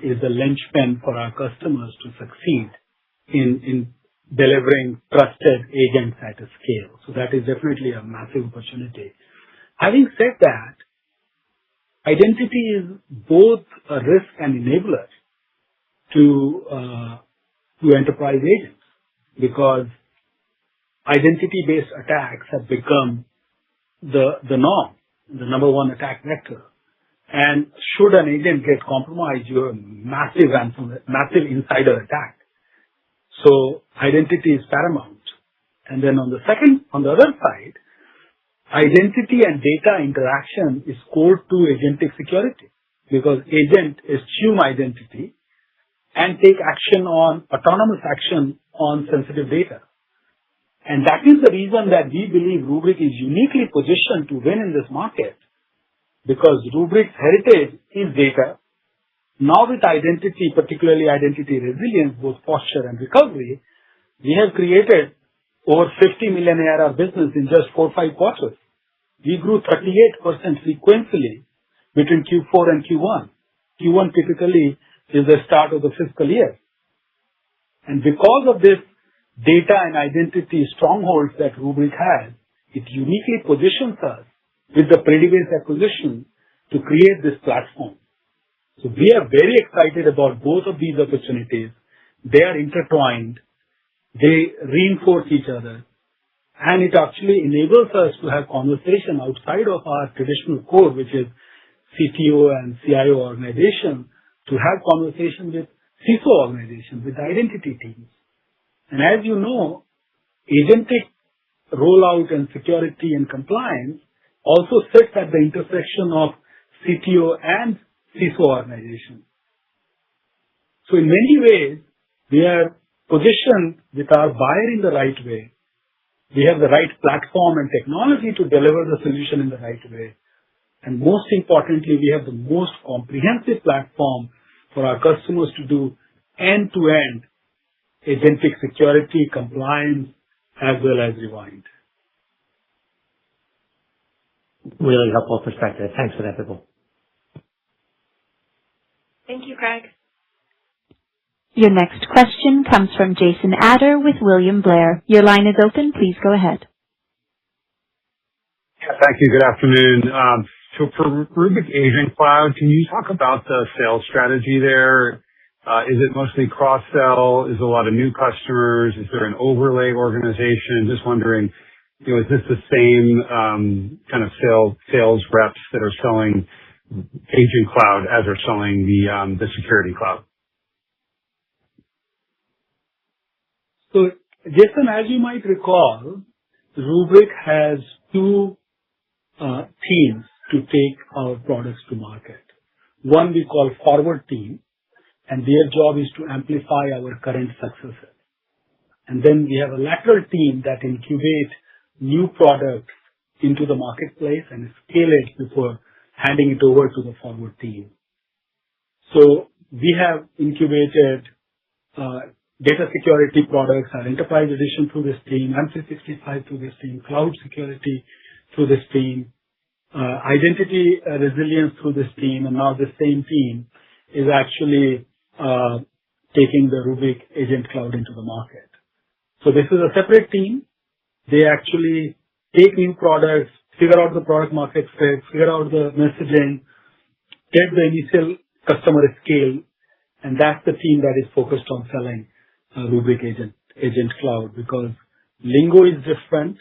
is the linchpin for our customers to succeed in delivering trusted agents at a scale. So that is definitely a massive opportunity. Having said that, identity is both a risk and enabler to enterprise agents, because identity-based attacks have become the norm, the number one attack vector. And should an agent get compromised, you have massive insider attack. So identity is paramount. And then on the other side, identity and data interaction is core to agentic security, because agent assume identity and take autonomous action on sensitive data. And that is the reason that we believe Rubrik is uniquely positioned to win in this market, because Rubrik's heritage is data. Now with identity, particularly identity resilience, both posture and recovery, we have created over 50 million ARR business in just 4 or 5 quarters. We grew 38% sequentially between Q4 and Q1. Q1 typically is the start of the fiscal year. And because of this data and identity strongholds that Rubrik has, it uniquely positions us with the previous acquisition to create this platform. So we are very excited about both of these opportunities. They are intertwined. They reinforce each other. And it actually enables us to have conversation outside of our traditional core, which is CTO and CIO organization, to have conversation with CISO organization, with identity teams. And as you know, agentic rollout and security and compliance also sits at the intersection of CTO and CISO organization. So in many ways, we are positioned with our buyer in the right way. We have the right platform and technology to deliver the solution in the right way. And most importantly, we have the most comprehensive platform for our customers to do end-to-end agentic security, compliance, as well as Rewind. Really helpful perspective. Thanks for that, Bipul. Thank you, Greg. Your next question comes from Jason Adder with William Blair. Your line is open. Please go ahead. Yeah, thank you. Good afternoon. So for Rubrik Agent Cloud, can you talk about the sales strategy there? Is it mostly cross-sell? Is it a lot of new customers? Is there an overlay organization? Just wondering, is this the same kind of sales reps that are selling Agent Cloud as are selling the Security Cloud? So, Jason, as you might recall, Rubrik has two teams to take our products to market. One we call forward team, and their job is to amplify our current successes. And then we have a lateral team that incubate new products into the marketplace and scale it before handing it over to the forward team. So we have incubated data security products, our enterprise edition through this team, M365 through this team, cloud security through this team, identity resilience through this team, and now the same team is actually taking the Rubrik Agent Cloud into the market. So this is a separate team. They actually take new products, figure out the product market fit, figure out the messaging, get the initial customer scale, and that's the team that is focused on selling Rubrik Agent Cloud, because lingo is different.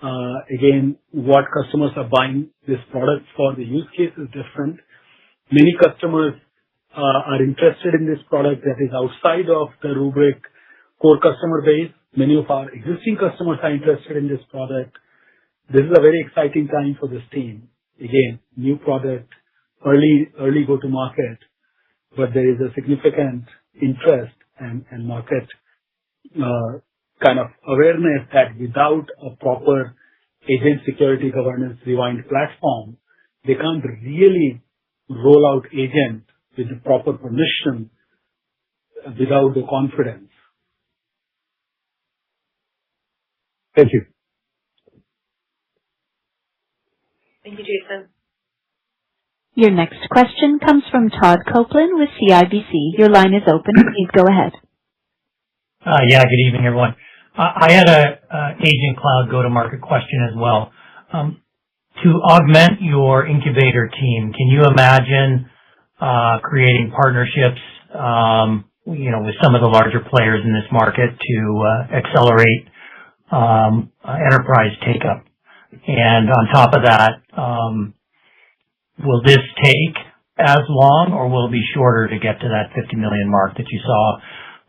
Again, what customers are buying this product for, the use case is different. Many customers are interested in this product that is outside of the Rubrik core customer base. Many of our existing customers are interested in this product. This is a very exciting time for this team. Again, new product, early go-to-market, but there is a significant interest and market kind of awareness that without a proper agent security governance rewind platform, they can't really roll out agent with the proper permission without the confidence. Thank you. Thank you, Jason. Your next question comes from Todd Copeland with CIBC. Your line is open. Please go ahead. Yeah, good evening, everyone. I had a Agent Cloud go-to-market question as well. To augment your incubator team, can you imagine creating partnerships, with some of the larger players in this market to accelerate enterprise take-up? And on top of that, will this take as long, or will it be shorter to get to that 50 million mark that you saw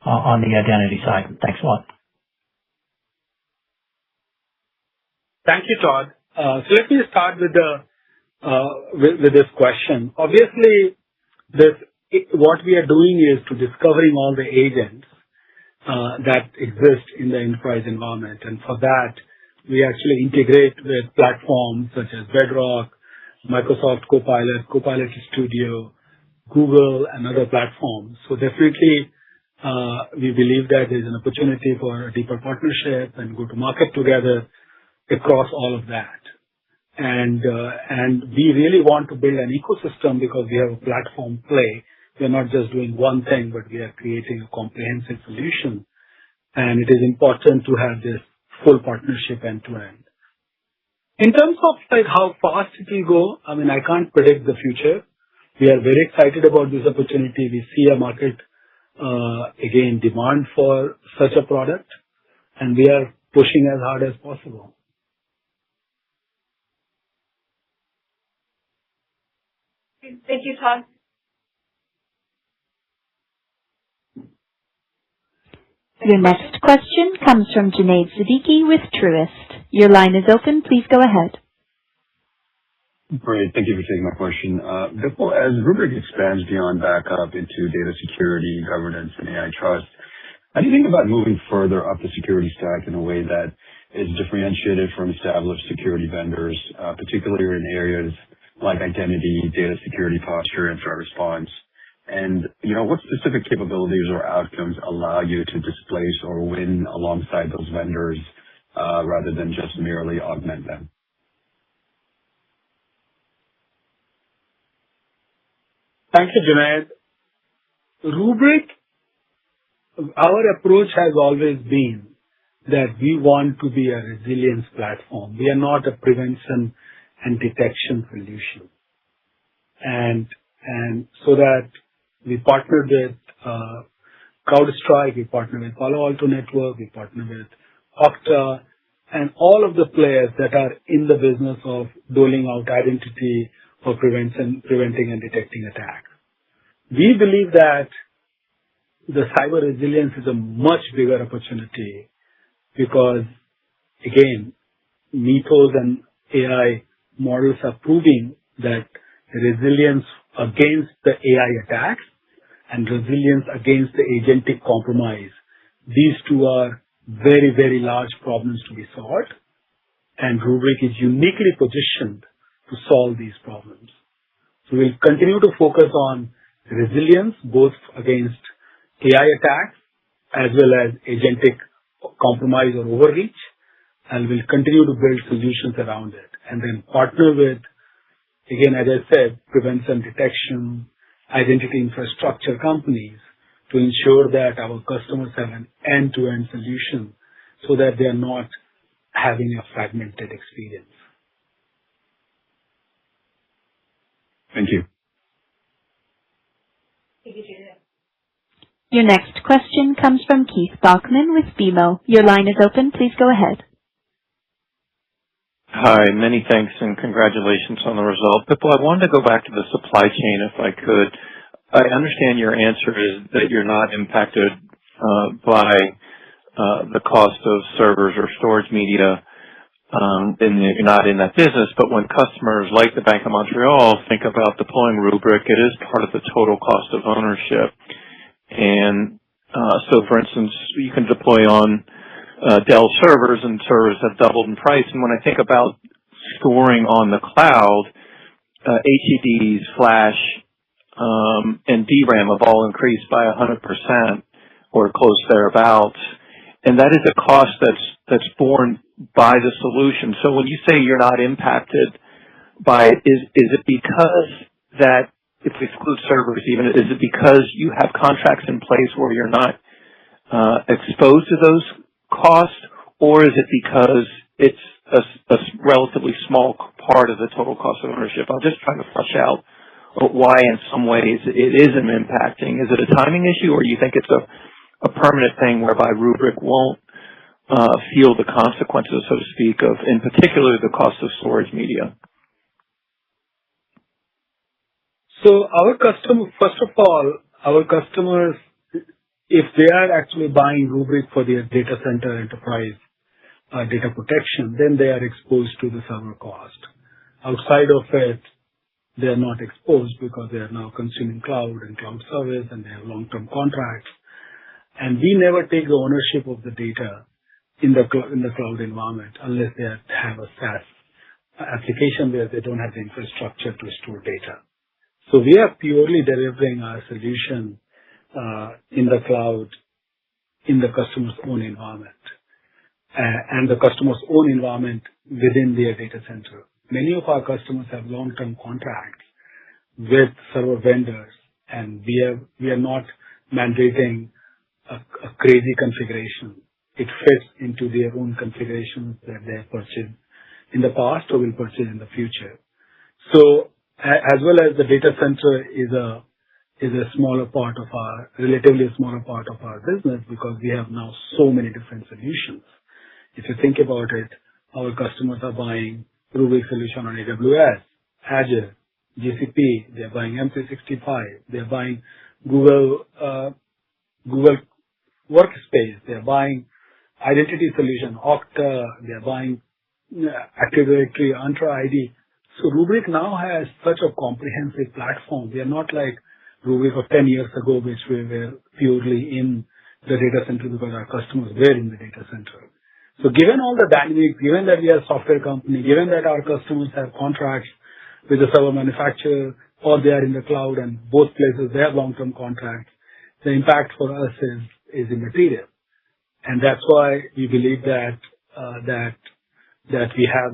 on the identity side? Thanks a lot. Thank you, Todd. So let me start with this question. Obviously, what we are doing is to discovering all the agents that exist in the enterprise environment, and for that, we actually integrate with platforms such as Bedrock, Microsoft Copilot, Copilot Studio, Google, and other platforms. So definitely, we believe that there's an opportunity for a deeper partnership and go to market together across all of that. And we really want to build an ecosystem because we have a platform play. We're not just doing one thing, but we are creating a comprehensive solution. And it is important to have this full partnership end to end. In terms of how fast it will go, I can't predict the future. We are very excited about this opportunity. We see a market, demand for such a product, and we are pushing as hard as possible. Thank you, Todd. Your next question comes from Junaid Siddiqui with Truist. Your line is open. Please go ahead. Great. Thank you for taking my question. Bipul, as Rubrik expands beyond backup into data security, governance, and AI trust, how do you think about moving further up the security stack in a way that is differentiated from established security vendors, particularly in areas like identity, data security posture, and threat response? And, what specific capabilities or outcomes allow you to displace or win alongside those vendors rather than just merely augment them? Thank you, Junaid. Rubrik our approach has always been that we want to be a resilience platform. We are not a prevention and detection solution. And so that we partnered with CrowdStrike, we partnered with Palo Alto Network, we partnered with Okta, and all of the players that are in the business of doling out identity for preventing and detecting attacks. We believe that the cyber resilience is a much bigger opportunity because, again, Mythos and AI models are proving that resilience against the AI attacks and resilience against the agentic compromise, these two are very, very large problems to be solved, and Rubrik is uniquely positioned to solve these problems. So we'll continue to focus on resilience, both against AI attacks as well as agentic compromise or overreach, and we'll continue to build solutions around it. And then partner with, again, as I said, prevention, detection, identity infrastructure companies to ensure that our customers have an end-to-end solution so that they are not having a fragmented experience. Thank you. Thank you, Julia. Your next question comes from Keith Bachman with BMO. Your line is open. Please go ahead. Hi, many thanks and congratulations on the result. Bipul, I wanted to go back to the supply chain if I could. I understand your answer is that you're not impacted by the cost of servers or storage media, and you're not in that business, but when customers like the Bank of Montreal think about deploying Rubrik, it is part of the total cost of ownership. And so, for instance, you can deploy on Dell servers, and servers have doubled in price. And when I think about storing on the cloud, HDDs, flash, and DRAM have all increased by 100% or close thereabouts. And that is a cost that's borne by the solution. So when you say you're not impacted by it, is it because that, if we exclude servers even, is it because you have contracts in place where you're not exposed to those costs, or is it because it's a relatively small part of the total cost of ownership? I'm just trying to flesh out why in some ways it isn't impacting. Is it a timing issue, or you think it's a permanent thing whereby Rubrik won't feel the consequences, so to speak, of, in particular, the cost of storage media? So first of all, our customers, if they are actually buying Rubrik for their data center enterprise data protection, then they are exposed to the server cost. Outside of it, they are not exposed because they are now consuming cloud and cloud service, and they have long-term contracts. And we never take the ownership of the data in the cloud environment unless they have a SaaS application where they don't have the infrastructure to store data. So we are purely delivering our solution in the cloud, in the customer's own environment, and the customer's own environment within their data center. Many of our customers have long-term contracts with server vendors, and we are not mandating a crazy configuration. It fits into their own configurations that they have purchased in the past or will purchase in the future. So as well as the data center is a relatively smaller part of our business because we have now so many different solutions. If you think about it, our customers are buying Rubrik solution on AWS, Azure, GCP, they're buying M365, they're buying Google Workspace, they're buying identity solution, Okta, they're buying Active Directory, Entra ID. So Rubrik now has such a comprehensive platform. We are not like Rubrik of 10 years ago, which we were purely in the data center because our customers were in the data center. So given all the dynamics, given that we are a software company, given that our customers have contracts with the server manufacturer or they are in the cloud, and both places they have long-term contracts, the impact for us is immaterial. And that's why we believe that we have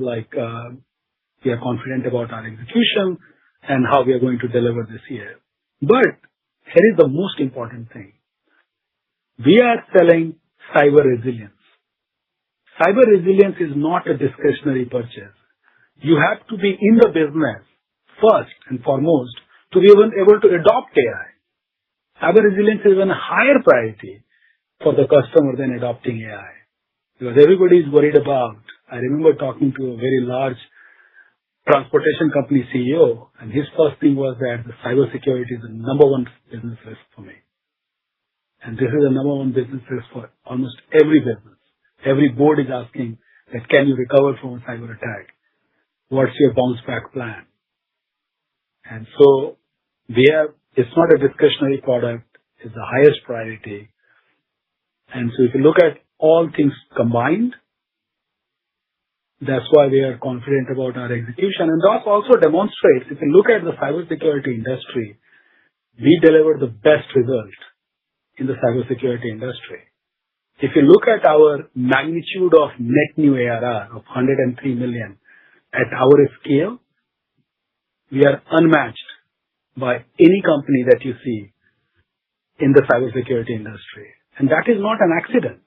we are confident about our execution and how we are going to deliver this year. But here is the most important thing. We are selling cyber resilience. Cyber resilience is not a discretionary purchase. You have to be in the business first and foremost to be even able to adopt AI. Cyber resilience is even a higher priority for the customer than adopting AI. Because everybody is worried about, I remember talking to a very large transportation company CEO, and his first thing was that the cybersecurity is the number one business risk for me. And this is the number one business risk for almost every business. Every board is asking that, can you recover from a cyber attack? What's your bounce back plan? And so it's not a discretionary product, it's the highest priority. And so if you look at all things combined, that's why we are confident about our execution. And that also demonstrates, if you look at the cybersecurity industry, we deliver the best result in the cybersecurity industry. If you look at our magnitude of net new ARR of $103 million at our scale, we are unmatched by any company that you see in the cybersecurity industry. And that is not an accident.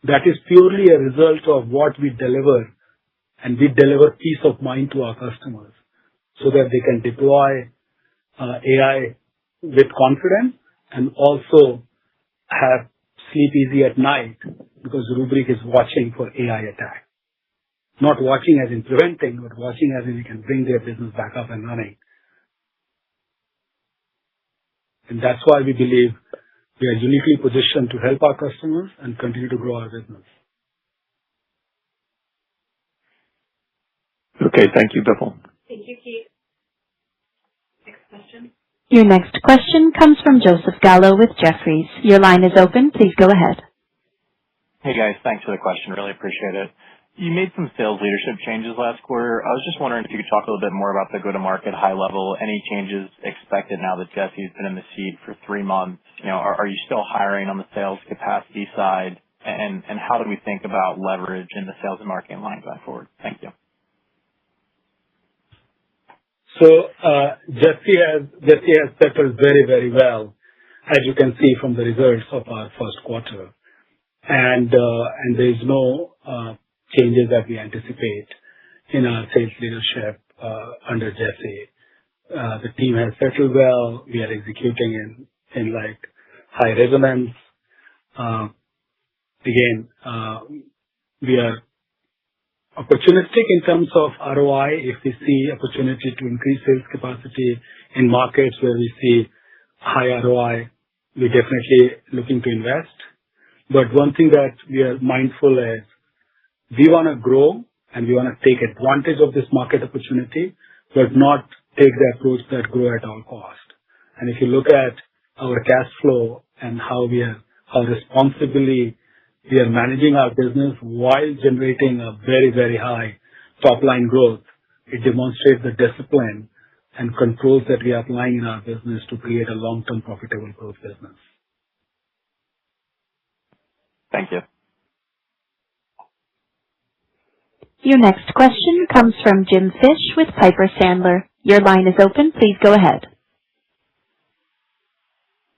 That is purely a result of what we deliver, and we deliver peace of mind to our customers so that they can deploy AI with confidence and also have sleep easy at night because Rubrik is watching for AI attack. Not watching as in preventing, but watching as in we can bring their business back up and running. And that's why we believe we are uniquely positioned to help our customers and continue to grow our business. Okay, thank you, Bipul. Thank you, Keith. Next question. Your next question comes from Joseph Gallo with Jefferies. Your line is open. Please go ahead. Hey guys, thanks for the question. Really appreciate it. You made some sales leadership changes last quarter. I was just wondering if you could talk a little bit more about the go-to-market high level. Any changes expected now that Jesse's been in the seat for 3 months? Are you still hiring on the sales capacity side? And how do we think about leverage in the sales and marketing line going forward? Thank you. So Jesse has settled very, very well, as you can see from the results of our first quarter. And there is no changes that we anticipate in our sales leadership under Jesse. The team has settled well. We are executing in like high resonance. Again, we are opportunistic in terms of ROI. If we see opportunity to increase sales capacity in markets where we see high ROI, we're definitely looking to invest. But one thing that we are mindful is we want to grow and we want to take advantage of this market opportunity, but not take the approach that grow at all cost. And if you look at our cash flow and how responsibly we are managing our business while generating a very, very high top line growth, it demonstrates the discipline and controls that we are applying in our business to create a long-term profitable growth business. Thank you. Your next question comes from Jim Fish with Piper Sandler. Your line is open. Please go ahead.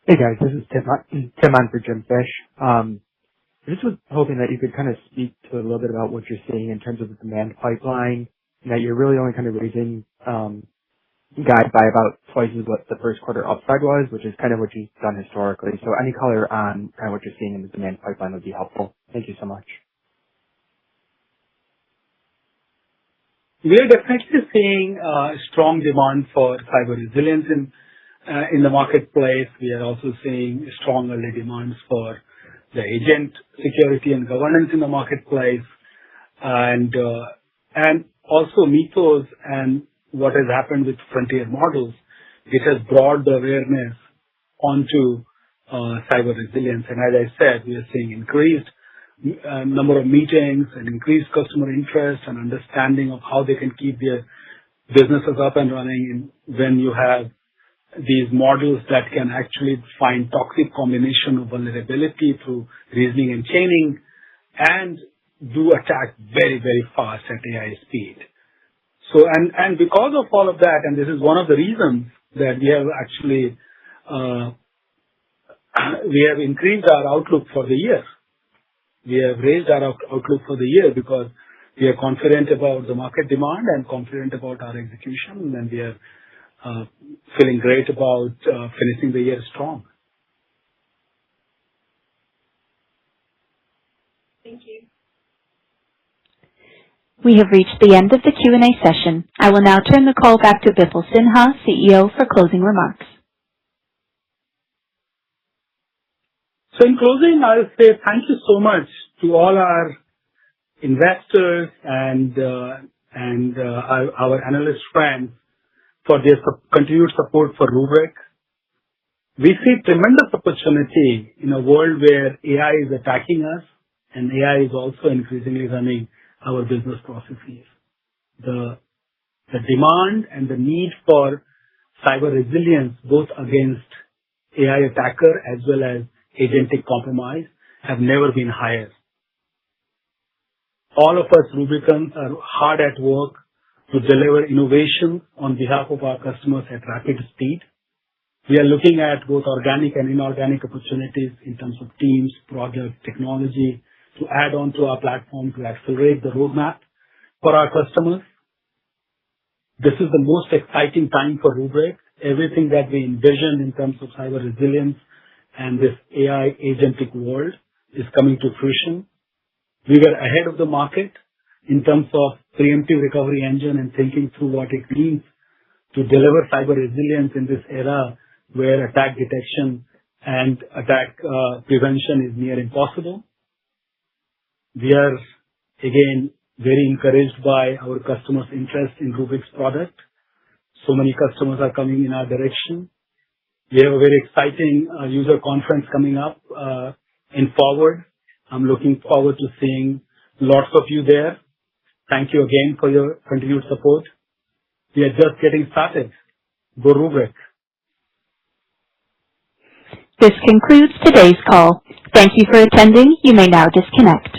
Hey guys, this is Tim on for Jim Fish. I just was hoping that you could kind of speak to a little bit about what you're seeing in terms of the demand pipeline, and that you're really only kind of raising guide by about twice as what the first quarter upside was, which is kind of what you've done historically. So any color on kind of what you're seeing in the demand pipeline would be helpful. Thank you so much. We are definitely seeing strong demand for cyber resilience in the marketplace. We are also seeing strong early demands for the agent security and governance in the marketplace, and also Mythos and what has happened with frontier models. It has brought the awareness onto cyber resilience. And as I said, we are seeing increased number of meetings and increased customer interest and understanding of how they can keep their businesses up and running when you have these models that can actually find toxic combination of vulnerability through reasoning and chaining and do attack very, very fast at AI speed. So, and because of all of that, and this is one of the reasons that we have actually we have increased our outlook for the year. We have raised our outlook for the year because we are confident about the market demand and confident about our execution, and we are feeling great about finishing the year strong. Thank you. We have reached the end of the Q&A session. I will now turn the call back to Bipul Sinha, CEO, for closing remarks. So in closing, I'll say thank you so much to all our investors and our analyst friends for their continued support for Rubrik. We see tremendous opportunity in a world where AI is attacking us, and AI is also increasingly running our business processes. The demand and the need for cyber resilience, both against AI attacker as well as agentic compromise, have never been higher. All of us Rubrikans are hard at work to deliver innovation on behalf of our customers at rapid speed. We are looking at both organic and inorganic opportunities in terms of teams, product, technology to add on to our platform to accelerate the roadmap for our customers. This is the most exciting time for Rubrik. Everything that we envision in terms of cyber resilience and this AI agentic world is coming to fruition. We were ahead of the market in terms of preemptive recovery engine and thinking through what it means to deliver cyber resilience in this era where attack detection and attack prevention is near impossible. We are, again, very encouraged by our customers' interest in Rubrik's product. So many customers are coming in our direction. We have a very exciting user conference coming up in Forward. I'm looking forward to seeing lots of you there. Thank you again for your continued support. We are just getting started. Go Rubrik. This concludes today's call. Thank you for attending. You may now disconnect.